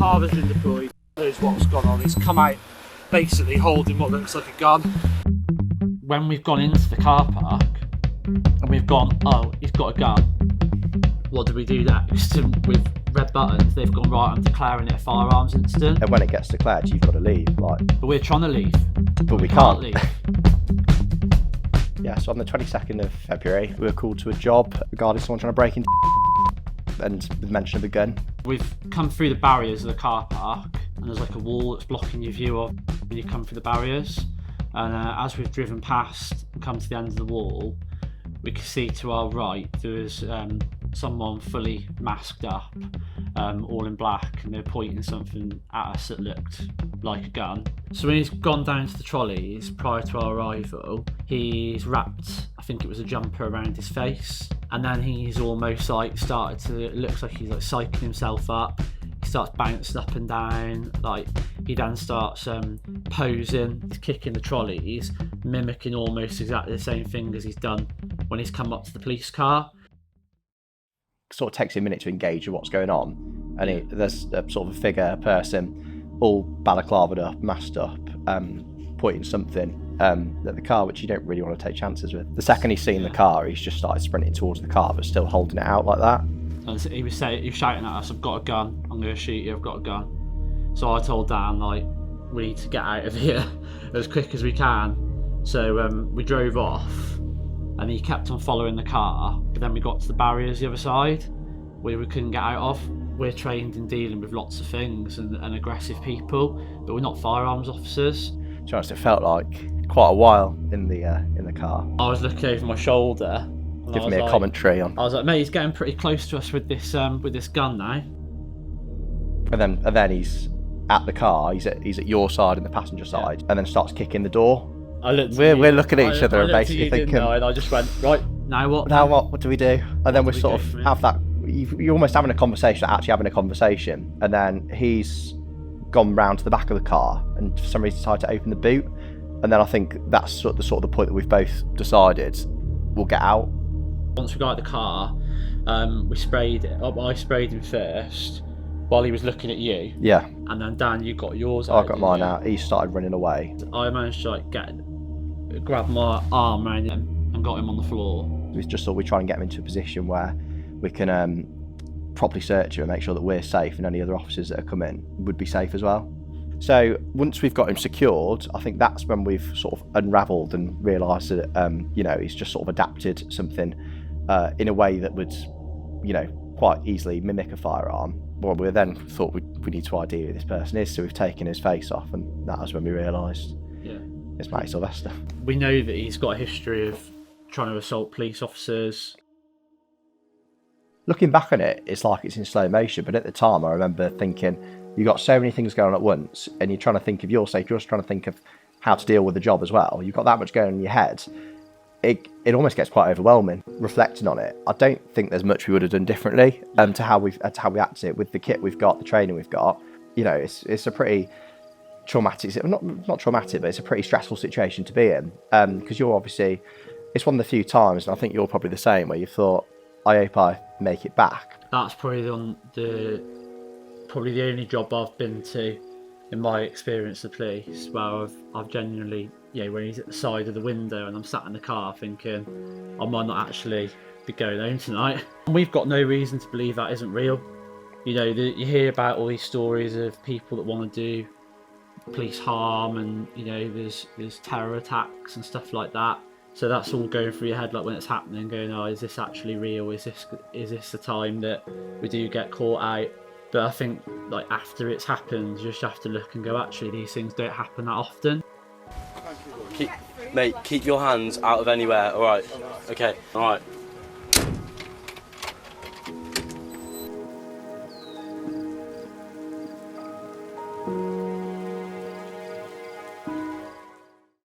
Harbour's been deployed, knows what's gone on. He's come out basically holding what looks like a gun. When we've gone into the car park and we've gone, oh, he's got a gun, what do we do next? With red buttons, they've gone, right, I'm declaring it a firearms incident. And when it gets declared, you've got to leave. But we're trying to leave. But we can't leave. Yeah, so on the 22nd of February, we were called to a job regarding someone trying to break into and with mention of a gun. We've come through the barriers of the car park and there's like a wall that's blocking your view of when you come through the barriers. And as we've driven past and come to the end of the wall, we can see to our right there is someone fully masked up, all in black, and they're pointing something at us that looked like a gun. So when he's gone down to the trolleys prior to our arrival, he's wrapped, I think it was a jumper around his face, and then he's almost like started to, it looks like he's like psyching himself up. He starts bouncing up and down, like he then starts posing, he's kicking the trolleys, mimicking almost exactly the same thing as he's done when he's come up to the police car. Sort of takes a minute to engage with what's going on, and there's a sort of a figure, a person, all balaclavaed up, masked up, pointing something at the car, which you don't really want to take chances with. The second he's seen the car, he's just started sprinting towards the car, but still holding it out like that. And he was shouting at us, I've got a gun, I'm going to shoot you, I've got a gun. So I told Dan, like, we need to get out of here as quick as we can. So we drove off, and he kept on following the car, but then we got to the barriers the other side, where we couldn't get out of. We're trained in dealing with lots of things and aggressive people, but we're not firearms officers. To be honest, it felt like quite a while in the car. I was looking over my shoulder, Giving me a commentary on. I was like, mate, he's getting pretty close to us with this gun now. And then he's at the car. He's at your side and the passenger side, and then starts kicking the door. We're looking at each other and basically thinking. And I just went, right, now what? Now what? What do we do? And then we sort of have that. You're almost having a conversation, actually having a conversation, and then he's gone round to the back of the car and for some reason decided to open the boot. And then I think that's sort of the point that we've both decided we'll get out. Once we got out the car, we sprayed it. I sprayed him first while he was looking at you. Yeah. And then Dan, you got yours out. I got mine out. He started running away. I managed to grab my arm around him and got him on the floor. We just thought we'd try and get him into a position where we can properly search him and make sure that we're safe and any other officers that are coming would be safe as well. So once we've got him secured, I think that's when we've sort of unravelled and realised that he's just sort of adapted something in a way that would, quite easily mimic a firearm. Well, we then thought we need to ID who this person is, so we've taken his face off, and that was when we realised it's Matthew Sylvester. We know that he's got a history of trying to assault police officers. Looking back on it, it's like it's in slow motion, but at the time I remember thinking, you've got so many things going on at once, and you're trying to think of your safety, you're also trying to think of how to deal with the job as well. You've got that much going on in your head. It almost gets quite overwhelming reflecting on it. I don't think there's much we would have done differently to how we acted with the kit we've got, the training we've got. It's a pretty traumatic, not traumatic, but it's a pretty stressful situation to be in, because you're obviously, it's one of the few times, and I think you're probably the same, where you thought, I hope I make it back. That's probably the only job I've been to in my experience of police where I've genuinely, when he's at the side of the window and I'm sat in the car thinking I might not actually be going home tonight. And we've got no reason to believe that isn't real. You hear about all these stories of people that want to do police harm, and there's terror attacks and stuff like that. So that's all going through your head, like when it's happening, going, oh, is this actually real? Is this the time that we do get caught out? But I think, like, after it's happened, you just have to look and go, actually, these things don't happen that often. Keep your hands out of anywhere, alright? Okay, alright.